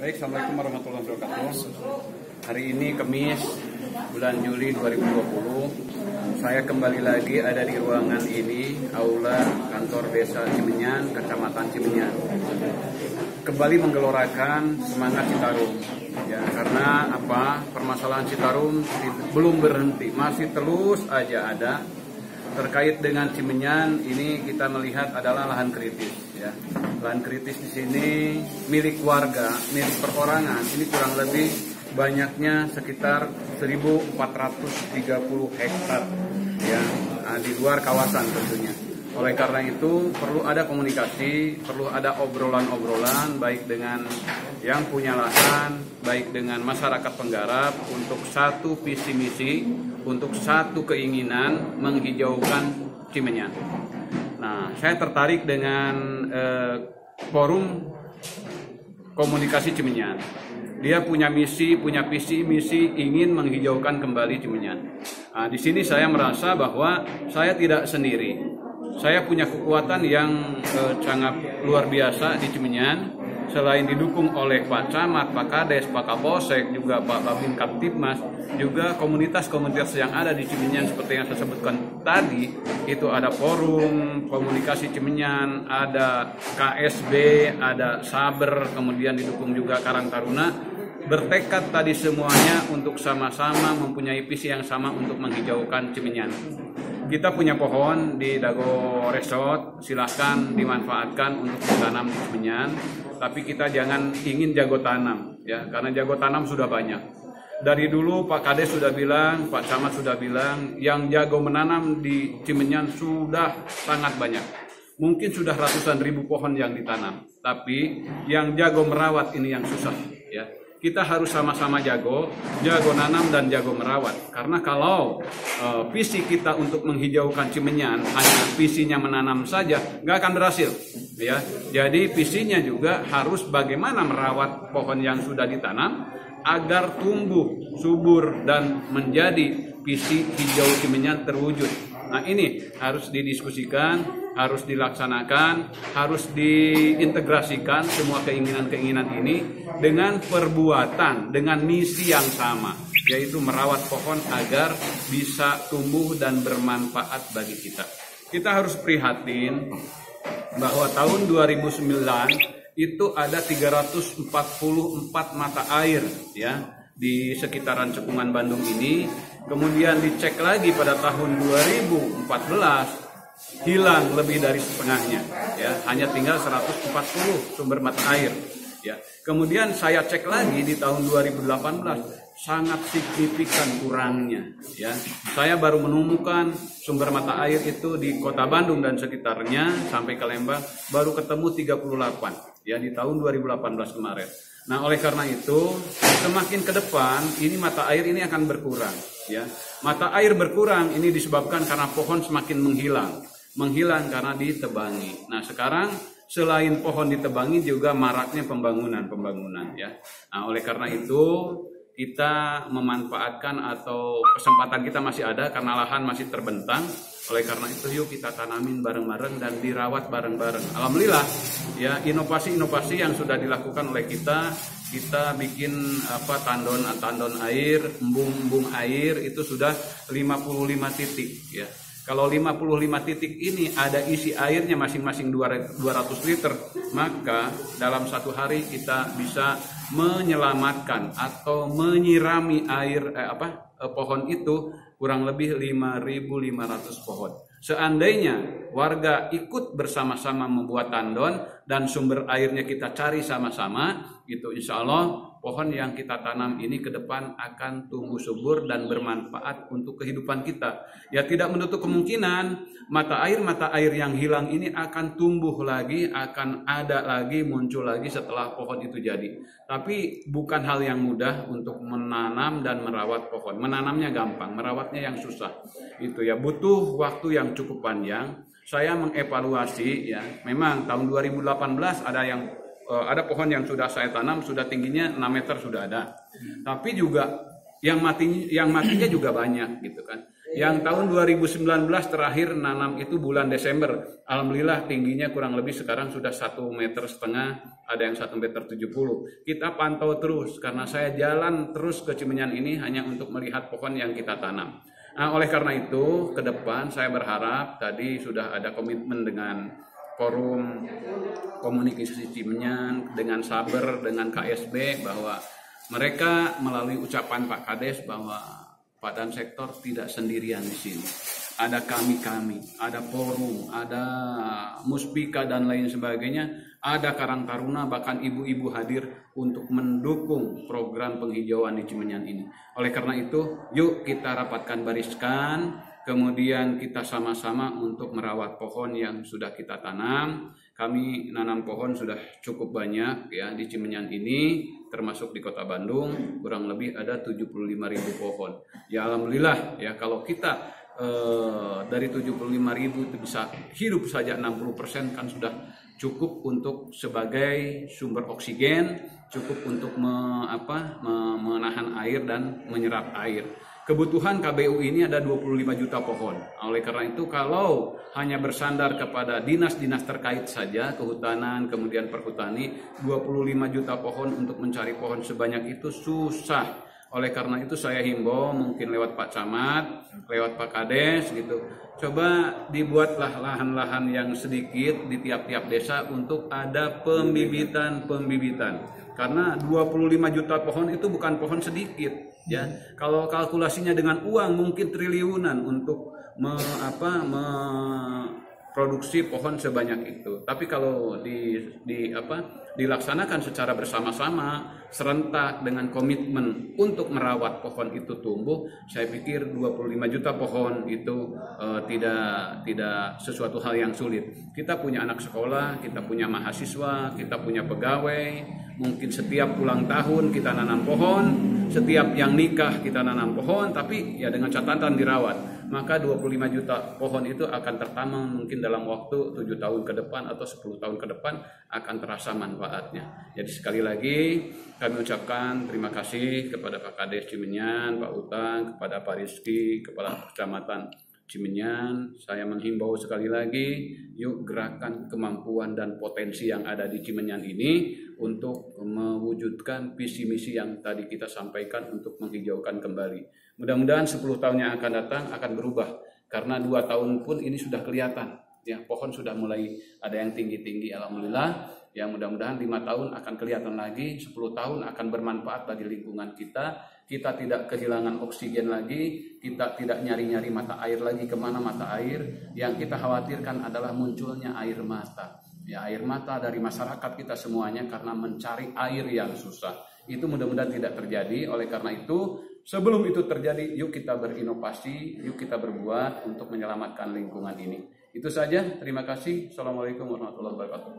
Baik, Assalamualaikum warahmatullahi wabarakatuh. Hari ini Kamis, bulan Juli 2020. Saya kembali lagi ada di ruangan ini, aula kantor desa Cimenyan, kecamatan Cimenyan. Kembali menggelorakan semangat Citarum. Ya, karena permasalahan Citarum belum berhenti, masih terus aja ada. Terkait dengan Cimenyan, ini kita melihat adalah lahan kritis. Ya. Lahan kritis di sini milik warga, milik perorangan. Ini kurang lebih banyaknya sekitar 1.430 hektar. Ya, di luar kawasan tentunya. Oleh karena itu perlu ada komunikasi, perlu ada obrolan-obrolan baik dengan yang punya lahan, baik dengan masyarakat penggarap untuk satu visi misi, untuk satu keinginan menghijaukan Cimenyan. Nah, saya tertarik dengan forum komunikasi Cimenyan. Dia punya misi, punya visi misi ingin menghijaukan kembali Cimenyan. Nah, di sini saya merasa bahwa saya tidak sendiri. Saya punya kekuatan yang sangat luar biasa di Cimenyan. Selain didukung oleh Pak Camat, Pak Kades, Pak Kapolsek, juga Pak Babin Kaptipmas, juga komunitas-komunitas yang ada di Cimenyan seperti yang saya sebutkan tadi, itu ada forum komunikasi Cimenyan, ada KSB, ada Saber, kemudian didukung juga Karang Taruna, bertekad tadi semuanya untuk sama-sama mempunyai visi yang sama untuk menghijaukan Cimenyan. Kita punya pohon di Dago Resort, silahkan dimanfaatkan untuk ditanam di Cimenyan. Tapi kita jangan ingin jago tanam, ya, karena jago tanam sudah banyak. Dari dulu Pak Kades sudah bilang, Pak Camat sudah bilang, yang jago menanam di Cimenyan sudah sangat banyak. Mungkin sudah ratusan ribu pohon yang ditanam, tapi yang jago merawat ini yang susah, ya. Kita harus sama-sama jago nanam dan jago merawat. Karena kalau visi kita untuk menghijaukan Cimenyan hanya visinya menanam saja, nggak akan berhasil. Ya, jadi visinya juga harus bagaimana merawat pohon yang sudah ditanam agar tumbuh subur dan menjadi visi hijau Cimenyan terwujud. Nah, ini harus didiskusikan, harus dilaksanakan, harus diintegrasikan semua keinginan-keinginan ini dengan perbuatan, dengan misi yang sama, yaitu merawat pohon agar bisa tumbuh dan bermanfaat bagi kita. Kita harus prihatin bahwa tahun 2009 itu ada 344 mata air, ya, di sekitaran Cekungan Bandung ini. Kemudian dicek lagi pada tahun 2014 hilang lebih dari setengahnya, ya, hanya tinggal 140 sumber mata air, ya. Kemudian saya cek lagi di tahun 2018 sangat signifikan kurangnya, ya. Saya baru menemukan sumber mata air itu di Kota Bandung dan sekitarnya sampai ke Lembang baru ketemu 38, ya, di tahun 2018 kemarin. Nah, oleh karena itu semakin ke depan ini mata air ini akan berkurang, ya. Mata air berkurang ini disebabkan karena pohon semakin menghilang karena ditebangi. Nah, sekarang selain pohon ditebangi juga maraknya pembangunan, ya. Nah, oleh karena itu kita memanfaatkan atau kesempatan kita masih ada karena lahan masih terbentang. Oleh karena itu yuk kita tanamin bareng-bareng dan dirawat bareng-bareng. Alhamdulillah, ya, inovasi-inovasi yang sudah dilakukan oleh kita bikin tandon air, embung air itu sudah 55 titik, ya. Kalau 55 titik ini ada isi airnya masing-masing 200 liter, maka dalam satu hari kita bisa menyelamatkan atau menyirami air pohon itu kurang lebih 5.500 pohon. Seandainya warga ikut bersama-sama membuat tandon dan sumber airnya kita cari sama-sama, itu insya Allah pohon yang kita tanam ini ke depan akan tumbuh subur dan bermanfaat untuk kehidupan kita. Ya, tidak menutup kemungkinan mata air yang hilang ini akan tumbuh lagi, akan ada lagi, muncul lagi setelah pohon itu jadi. Tapi bukan hal yang mudah untuk menanam dan merawat pohon. Menanamnya gampang, merawatnya yang susah. Itu ya, butuh waktu yang cukup panjang. Saya mengevaluasi, ya, memang tahun 2018 ada pohon yang sudah saya tanam sudah tingginya 6 meter sudah ada. Tapi juga yang matinya juga banyak gitu kan. Yang tahun 2019 terakhir nanam itu bulan Desember. Alhamdulillah tingginya kurang lebih sekarang sudah 1,5 meter, ada yang 1,70 meter. Kita pantau terus karena saya jalan terus ke Cimenyan ini hanya untuk melihat pohon yang kita tanam. Nah, oleh karena itu ke depan saya berharap tadi sudah ada komitmen dengan Forum Komunikasi Cimenyan, dengan Saber, dengan KSB bahwa mereka melalui ucapan Pak Kades bahwa Pak Dan Sektor tidak sendirian di sini. Ada kami, ada forum, ada Muspika dan lain sebagainya, ada Karang Taruna, bahkan ibu-ibu hadir untuk mendukung program penghijauan di Cimenyan ini. Oleh karena itu, yuk kita rapatkan barisan, kemudian kita sama-sama untuk merawat pohon yang sudah kita tanam. Kami nanam pohon sudah cukup banyak ya di Cimenyan ini, termasuk di Kota Bandung, kurang lebih ada 75.000 pohon. Ya alhamdulillah ya, kalau kita dari 75.000 itu bisa hidup saja 60% kan sudah cukup untuk sebagai sumber oksigen, cukup untuk menahan air dan menyerap air. Kebutuhan KBU ini ada 25 juta pohon. Oleh karena itu kalau hanya bersandar kepada dinas-dinas terkait saja, kehutanan, kemudian perhutani, 25 juta pohon untuk mencari pohon sebanyak itu susah. Oleh karena itu saya himbau mungkin lewat Pak Camat, lewat Pak Kades gitu. Coba dibuatlah lahan-lahan yang sedikit di tiap-tiap desa untuk ada pembibitan. Karena 25 juta pohon itu bukan pohon sedikit ya. Kalau kalkulasinya dengan uang mungkin triliunan untuk produksi pohon sebanyak itu. Tapi kalau dilaksanakan secara bersama-sama, serentak dengan komitmen untuk merawat pohon itu tumbuh, saya pikir 25 juta pohon itu tidak sesuatu hal yang sulit. Kita punya anak sekolah, kita punya mahasiswa, kita punya pegawai, mungkin setiap ulang tahun kita nanam pohon, setiap yang nikah kita nanam pohon, tapi ya dengan catatan dirawat. Maka 25 juta pohon itu akan tertanam mungkin dalam waktu 7 tahun ke depan atau 10 tahun ke depan akan terasa manfaatnya. Jadi sekali lagi kami ucapkan terima kasih kepada Pak Kades Cimenyan, Pak Utang, kepada Pak Rizky, Kepala Kecamatan Cimenyan. Saya menghimbau sekali lagi, yuk gerakan kemampuan dan potensi yang ada di Cimenyan ini untuk mewujudkan visi misi yang tadi kita sampaikan untuk menghijaukan kembali. Mudah-mudahan 10 tahun yang akan datang akan berubah, karena 2 tahun pun ini sudah kelihatan ya, pohon sudah mulai ada yang tinggi-tinggi alhamdulillah. Ya mudah-mudahan 5 tahun akan kelihatan lagi, 10 tahun akan bermanfaat bagi lingkungan kita. Kita tidak kehilangan oksigen lagi, kita tidak nyari-nyari mata air lagi, kemana mata air. Yang kita khawatirkan adalah munculnya air mata. Ya air mata dari masyarakat kita semuanya karena mencari air yang susah. Itu mudah-mudahan tidak terjadi. Oleh karena itu, sebelum itu terjadi, yuk kita berinovasi, yuk kita berbuat untuk menyelamatkan lingkungan ini. Itu saja, terima kasih. Assalamualaikum warahmatullahi wabarakatuh.